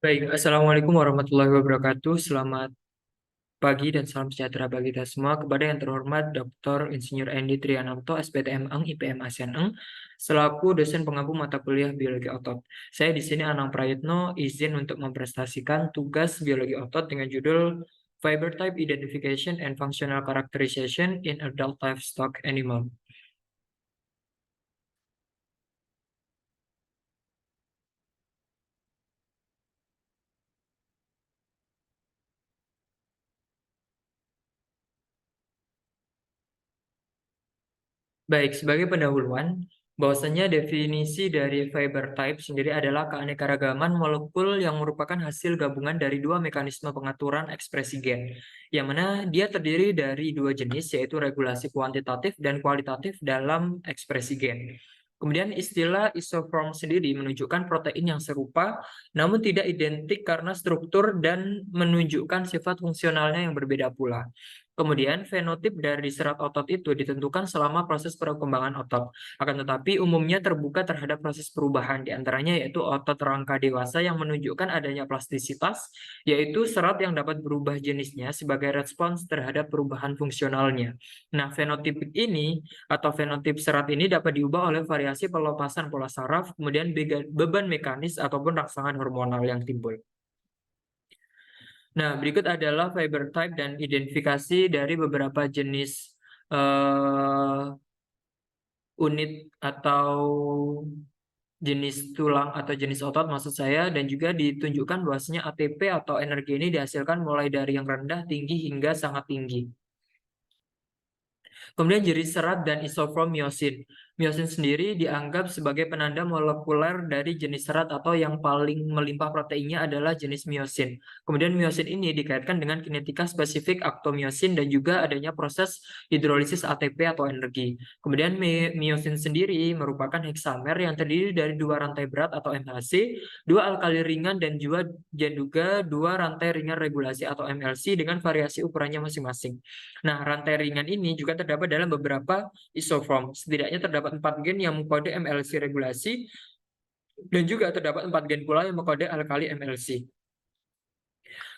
Baik, Assalamualaikum warahmatullahi wabarakatuh. Selamat pagi dan salam sejahtera bagi kita semua. Kepada yang terhormat Dr. Insinyur Endi Triananto, SPTM Eng, IPM ASEAN Eng, selaku dosen pengampu mata kuliah biologi otot. Saya di sini Anang Prayitno, izin untuk memprestasikan tugas biologi otot dengan judul Fiber Type Identification and Functional Characterization in Adult Livestock Animal. Baik, sebagai pendahuluan, bahwasanya definisi dari fiber type sendiri adalah keanekaragaman molekul yang merupakan hasil gabungan dari dua mekanisme pengaturan ekspresi gen, yang mana dia terdiri dari dua jenis, yaitu regulasi kuantitatif dan kualitatif dalam ekspresi gen. Kemudian istilah isoform sendiri menunjukkan protein yang serupa, namun tidak identik karena struktur dan menunjukkan sifat fungsionalnya yang berbeda pula. Kemudian fenotip dari serat otot itu ditentukan selama proses perkembangan otot. Akan tetapi umumnya terbuka terhadap proses perubahan, di antaranya yaitu otot rangka dewasa yang menunjukkan adanya plastisitas, yaitu serat yang dapat berubah jenisnya sebagai respons terhadap perubahan fungsionalnya. Nah, fenotip ini atau fenotip serat ini dapat diubah oleh variasi pelepasan pola saraf, kemudian beban mekanis ataupun rangsangan hormonal yang timbul. Nah, berikut adalah fiber type dan identifikasi dari beberapa jenis eh, unit atau jenis tulang atau jenis otot maksud saya, dan juga ditunjukkan bahwasanya ATP atau energi ini dihasilkan mulai dari yang rendah, tinggi hingga sangat tinggi. Kemudian jenis serat dan isoform myosin. Myosin sendiri dianggap sebagai penanda molekuler dari jenis serat atau yang paling melimpah proteinnya adalah jenis myosin. Kemudian myosin ini dikaitkan dengan kinetika spesifik aktomyosin dan juga adanya proses hidrolisis ATP atau energi. Kemudian myosin sendiri merupakan heksamer yang terdiri dari dua rantai berat atau MHC, dua alkali ringan dan juga dua rantai ringan regulasi atau MLC dengan variasi ukurannya masing-masing. Nah, rantai ringan ini juga terdapat dalam beberapa isoform. Setidaknya terdapat 4 gen yang mengkode MLC regulasi dan juga terdapat 4 gen pula yang mengkode alkali MLC.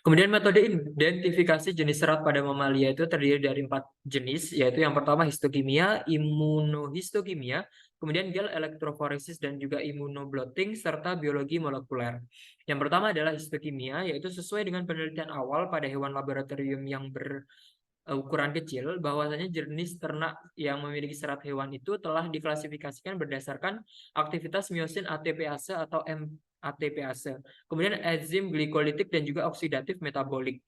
Kemudian metode identifikasi jenis serat pada mamalia itu terdiri dari 4 jenis, yaitu yang pertama histokimia, imunohistokimia, kemudian gel elektroforesis dan juga imunoblotting, serta biologi molekuler. Yang pertama adalah histokimia, yaitu sesuai dengan penelitian awal pada hewan laboratorium yang ukuran kecil, bahwasanya jenis ternak yang memiliki serat hewan itu telah diklasifikasikan berdasarkan aktivitas miosin ATPase atau MATPase. Kemudian enzim glikolitik dan juga oksidatif metabolik.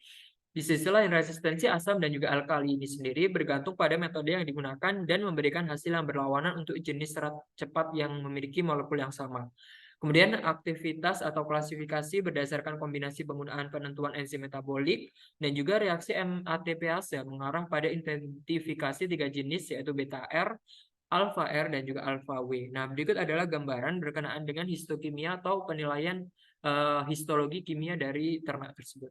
Di sisi lain, resistensi asam dan juga alkali ini sendiri bergantung pada metode yang digunakan dan memberikan hasil yang berlawanan untuk jenis serat cepat yang memiliki molekul yang sama. Kemudian aktivitas atau klasifikasi berdasarkan kombinasi penggunaan penentuan enzim metabolik dan juga reaksi MATPase mengarah pada identifikasi 3 jenis, yaitu beta R, alpha R, dan juga alpha W. Nah, berikut adalah gambaran berkenaan dengan histokimia atau penilaian histologi kimia dari ternak tersebut.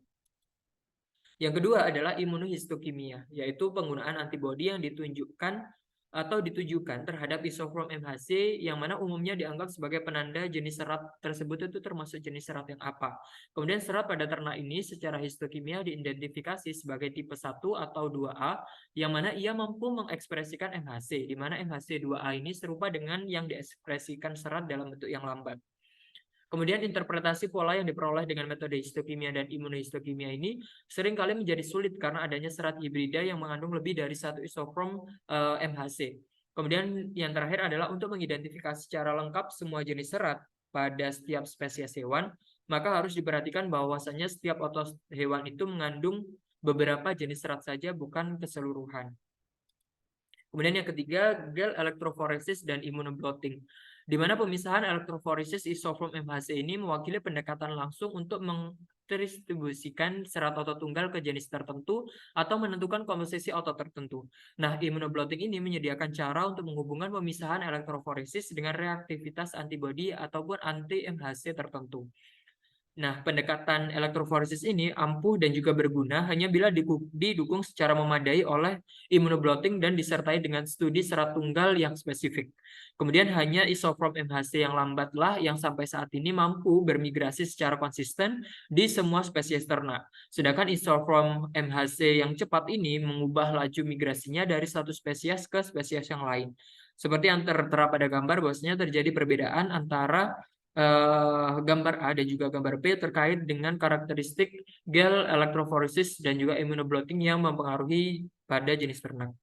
Yang kedua adalah imunohistokimia, yaitu penggunaan antibodi yang ditunjukkan atau ditujukan terhadap isoform MHC yang mana umumnya dianggap sebagai penanda jenis serat tersebut itu termasuk jenis serat yang apa. Kemudian serat pada ternak ini secara histokimia diidentifikasi sebagai tipe 1 atau 2A yang mana ia mampu mengekspresikan MHC, di mana MHC 2A ini serupa dengan yang diekspresikan serat dalam bentuk yang lambat. Kemudian interpretasi pola yang diperoleh dengan metode histokimia dan imunohistokimia ini seringkali menjadi sulit karena adanya serat hibrida yang mengandung lebih dari satu isoform MHC. Kemudian yang terakhir adalah untuk mengidentifikasi secara lengkap semua jenis serat pada setiap spesies hewan, maka harus diperhatikan bahwasannya setiap otot hewan itu mengandung beberapa jenis serat saja, bukan keseluruhan. Kemudian yang ketiga, gel elektroforesis dan immunoblotting, di mana pemisahan elektroforesis isoform MHC ini mewakili pendekatan langsung untuk mendistribusikan serat otot tunggal ke jenis tertentu atau menentukan komposisi otot tertentu. Nah, immunoblotting ini menyediakan cara untuk menghubungkan pemisahan elektroforesis dengan reaktivitas antibodi ataupun anti-MHC tertentu. Nah, pendekatan elektroforesis ini ampuh dan juga berguna hanya bila didukung secara memadai oleh immunoblotting dan disertai dengan studi serat tunggal yang spesifik. Kemudian hanya isoform MHC yang lambatlah yang sampai saat ini mampu bermigrasi secara konsisten di semua spesies ternak. Sedangkan isoform MHC yang cepat ini mengubah laju migrasinya dari satu spesies ke spesies yang lain. Seperti yang tertera pada gambar, bahwasanya terjadi perbedaan antara gambar A dan juga gambar B terkait dengan karakteristik gel elektroforesis dan juga immunoblotting yang mempengaruhi pada jenis ternak.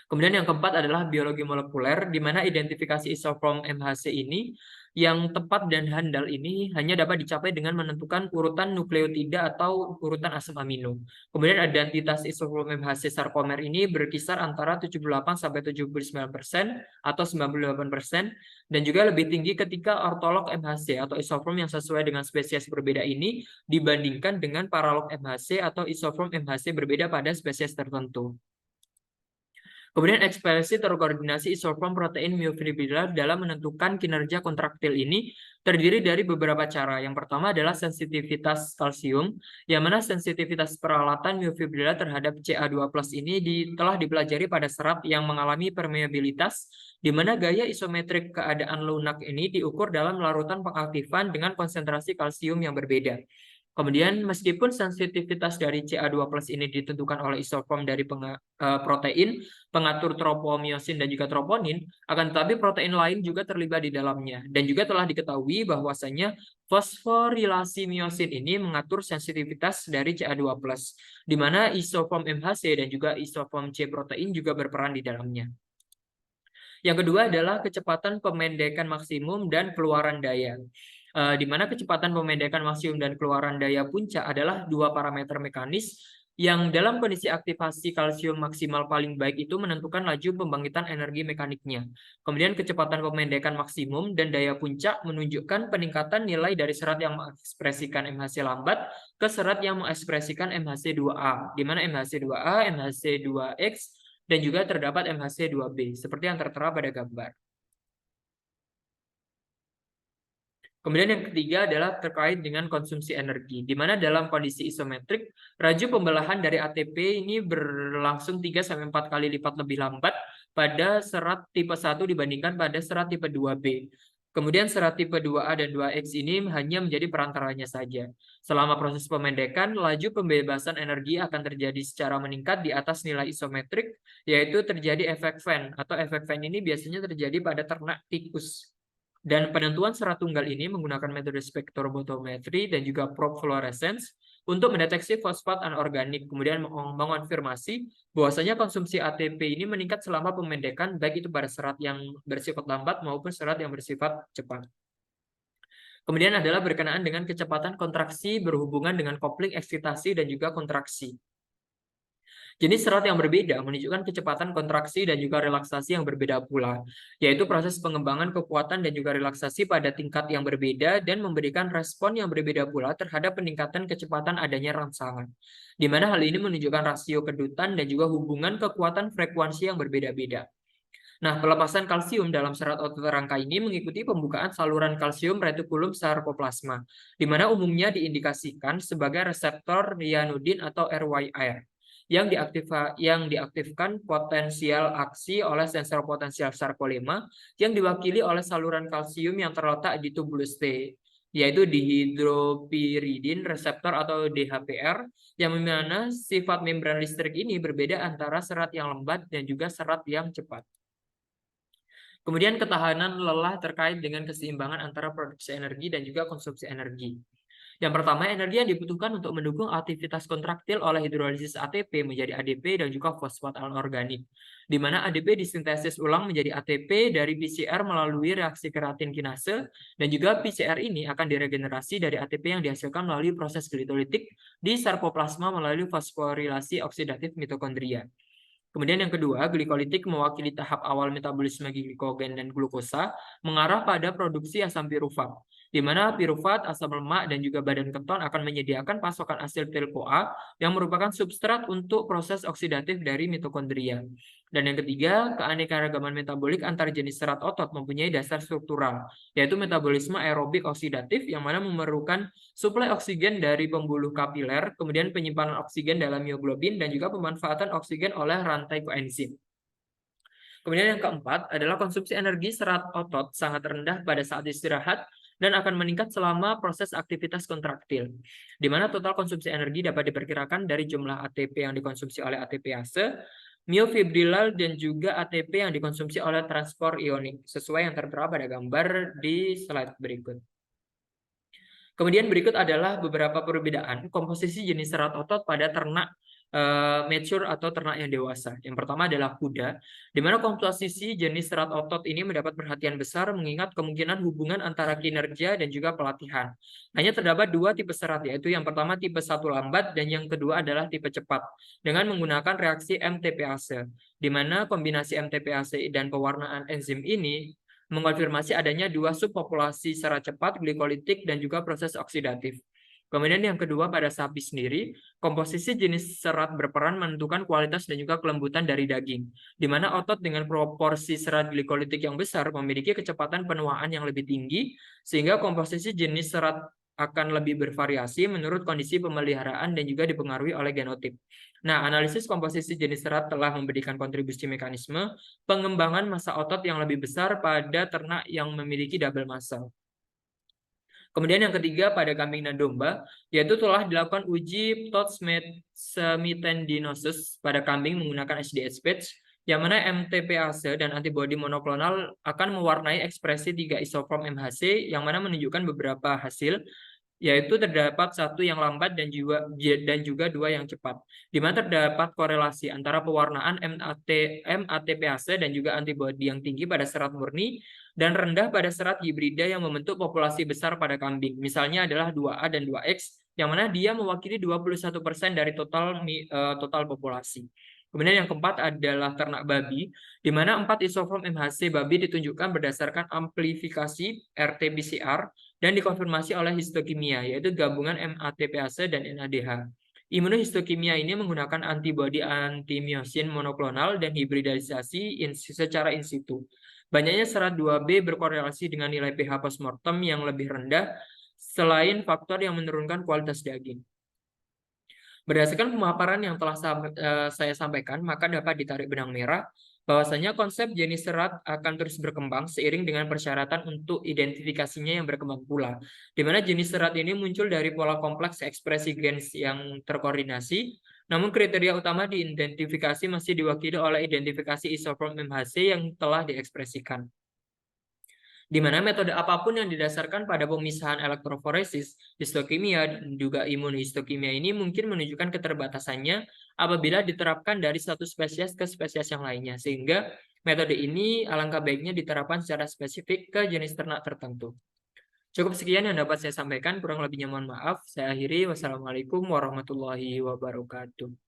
Kemudian yang keempat adalah biologi molekuler, di mana identifikasi isoform MHC ini yang tepat dan handal ini hanya dapat dicapai dengan menentukan urutan nukleotida atau urutan asam amino. Kemudian identitas isoform MHC sarkomer ini berkisar antara 78-79% atau 98%, dan juga lebih tinggi ketika ortolog MHC atau isoform yang sesuai dengan spesies berbeda ini dibandingkan dengan paralog MHC atau isoform MHC berbeda pada spesies tertentu. Kemudian ekspresi terkoordinasi isoform protein myofibriller dalam menentukan kinerja kontraktil ini terdiri dari beberapa cara. Yang pertama adalah sensitivitas kalsium, yang mana sensitivitas peralatan myofibriller terhadap Ca2+ ini telah dipelajari pada serat yang mengalami permeabilitas, di mana gaya isometrik keadaan lunak ini diukur dalam larutan pengaktifan dengan konsentrasi kalsium yang berbeda. Kemudian meskipun sensitivitas dari Ca2+ ini ditentukan oleh isoform dari protein, pengatur tropomyosin dan juga troponin, akan tetapi protein lain juga terlibat di dalamnya. Dan juga telah diketahui bahwasanya fosforilasi myosin ini mengatur sensitivitas dari Ca2+, di mana isoform MHC dan juga isoform C protein juga berperan di dalamnya. Yang kedua adalah kecepatan pemendekan maksimum dan keluaran daya. Di mana kecepatan pemendekan maksimum dan keluaran daya puncak adalah dua parameter mekanis yang dalam kondisi aktivasi kalsium maksimal paling baik itu menentukan laju pembangkitan energi mekaniknya. Kemudian kecepatan pemendekan maksimum dan daya puncak menunjukkan peningkatan nilai dari serat yang mengekspresikan MHC lambat ke serat yang mengekspresikan MHC2A, di mana MHC2A, MHC2X, dan juga terdapat MHC2B, seperti yang tertera pada gambar. Kemudian yang ketiga adalah terkait dengan konsumsi energi, di mana dalam kondisi isometrik, laju pembelahan dari ATP ini berlangsung 3-4 kali lipat lebih lambat pada serat tipe 1 dibandingkan pada serat tipe 2B. Kemudian serat tipe 2A dan 2X ini hanya menjadi perantaranya saja. Selama proses pemendekan, laju pembebasan energi akan terjadi secara meningkat di atas nilai isometrik, yaitu terjadi efek Venn, atau efek Venn ini biasanya terjadi pada ternak tikus. Dan penentuan serat tunggal ini menggunakan metode spektrofotometri dan juga probe fluorescence untuk mendeteksi fosfat anorganik, kemudian mengonfirmasi bahwasanya konsumsi ATP ini meningkat selama pemendekan, baik itu pada serat yang bersifat lambat maupun serat yang bersifat cepat. Kemudian adalah berkenaan dengan kecepatan kontraksi berhubungan dengan kopling eksitasi dan juga kontraksi. Jenis serat yang berbeda menunjukkan kecepatan kontraksi dan juga relaksasi yang berbeda pula, yaitu proses pengembangan kekuatan dan juga relaksasi pada tingkat yang berbeda dan memberikan respon yang berbeda pula terhadap peningkatan kecepatan adanya rangsangan, di mana hal ini menunjukkan rasio kedutan dan juga hubungan kekuatan frekuensi yang berbeda-beda. Nah, pelepasan kalsium dalam serat otot rangka ini mengikuti pembukaan saluran kalsium retikulum sarkoplasma, di mana umumnya diindikasikan sebagai reseptor ryanodin atau RYR yang diaktifkan potensial aksi oleh sensor potensial sarkolema yang diwakili oleh saluran kalsium yang terletak di tubulus T, yaitu dihidropiridin reseptor atau DHPR, yang mana sifat membran listrik ini berbeda antara serat yang lambat dan juga serat yang cepat. Kemudian ketahanan lelah terkait dengan keseimbangan antara produksi energi dan juga konsumsi energi. Yang pertama, energi yang dibutuhkan untuk mendukung aktivitas kontraktil oleh hidrolisis ATP menjadi ADP dan juga fosfat anorganik, di mana ADP disintesis ulang menjadi ATP dari PCR melalui reaksi keratin kinase, dan juga PCR ini akan diregenerasi dari ATP yang dihasilkan melalui proses glitolitik di sarkoplasma melalui fosforilasi oksidatif mitokondria. Kemudian yang kedua, glikolitik mewakili tahap awal metabolisme glikogen dan glukosa mengarah pada produksi asam pirufat, di mana pirufat, asam lemak, dan juga badan keton akan menyediakan pasokan asil asetil-CoA yang merupakan substrat untuk proses oksidatif dari mitokondria. Dan yang ketiga, keanekaragaman metabolik antar jenis serat otot mempunyai dasar struktural, yaitu metabolisme aerobik oksidatif yang mana memerlukan suplai oksigen dari pembuluh kapiler, kemudian penyimpanan oksigen dalam mioglobin, dan juga pemanfaatan oksigen oleh rantai koenzim. Kemudian yang keempat adalah konsumsi energi serat otot sangat rendah pada saat istirahat dan akan meningkat selama proses aktivitas kontraktil, di mana total konsumsi energi dapat diperkirakan dari jumlah ATP yang dikonsumsi oleh ATPase, miofibrilal, dan juga ATP yang dikonsumsi oleh transport ionik, sesuai yang tertera pada gambar di slide berikut. Kemudian berikut adalah beberapa perbedaan komposisi jenis serat otot pada ternak mature atau ternak yang dewasa. Yang pertama adalah kuda, di mana komposisi jenis serat otot ini mendapat perhatian besar mengingat kemungkinan hubungan antara kinerja dan juga pelatihan. Hanya terdapat dua tipe serat, yaitu yang pertama tipe 1 lambat dan yang kedua adalah tipe cepat dengan menggunakan reaksi MTPase, di mana kombinasi MTPase dan pewarnaan enzim ini mengonfirmasi adanya dua subpopulasi serat cepat, glikolitik, dan juga proses oksidatif. Kemudian yang kedua pada sapi sendiri, komposisi jenis serat berperan menentukan kualitas dan juga kelembutan dari daging, di mana otot dengan proporsi serat glikolitik yang besar memiliki kecepatan penuaan yang lebih tinggi, sehingga komposisi jenis serat akan lebih bervariasi menurut kondisi pemeliharaan dan juga dipengaruhi oleh genotip. Nah, analisis komposisi jenis serat telah memberikan kontribusi mekanisme pengembangan massa otot yang lebih besar pada ternak yang memiliki double muscle. Kemudian yang ketiga pada kambing dan domba, yaitu telah dilakukan uji Tod-Smetana-tendinosus pada kambing menggunakan HDH patch, yang mana MTPase dan antibodi monoklonal akan mewarnai ekspresi 3 isoform MHC, yang mana menunjukkan beberapa hasil, yaitu terdapat satu yang lambat dan juga dua yang cepat, di mana terdapat korelasi antara pewarnaan MATPase dan juga antibodi yang tinggi pada serat murni dan rendah pada serat hibrida yang membentuk populasi besar pada kambing. Misalnya adalah 2A dan 2X, yang mana dia mewakili 21% dari total populasi. Kemudian yang keempat adalah ternak babi, di mana 4 isoform MHC babi ditunjukkan berdasarkan amplifikasi RT-PCR dan dikonfirmasi oleh histokimia, yaitu gabungan MATPase dan NADH. Imunohistokimia ini menggunakan antibodi anti-myosin monoklonal dan hibridisasi secara in situ. Banyaknya serat 2B berkorelasi dengan nilai pH postmortem yang lebih rendah, selain faktor yang menurunkan kualitas daging. Berdasarkan pemaparan yang telah saya sampaikan, maka dapat ditarik benang merah bahwasanya konsep jenis serat akan terus berkembang seiring dengan persyaratan untuk identifikasinya yang berkembang pula, di mana jenis serat ini muncul dari pola kompleks ekspresi gens yang terkoordinasi, namun kriteria utama diidentifikasi masih diwakili oleh identifikasi isoform MHC yang telah diekspresikan. Di mana metode apapun yang didasarkan pada pemisahan elektroforesis, histokimia, dan juga imunohistokimia ini mungkin menunjukkan keterbatasannya apabila diterapkan dari satu spesies ke spesies yang lainnya, sehingga metode ini alangkah baiknya diterapkan secara spesifik ke jenis ternak tertentu. Cukup sekian yang dapat saya sampaikan, kurang lebihnya mohon maaf. Saya akhiri, wassalamualaikum warahmatullahi wabarakatuh.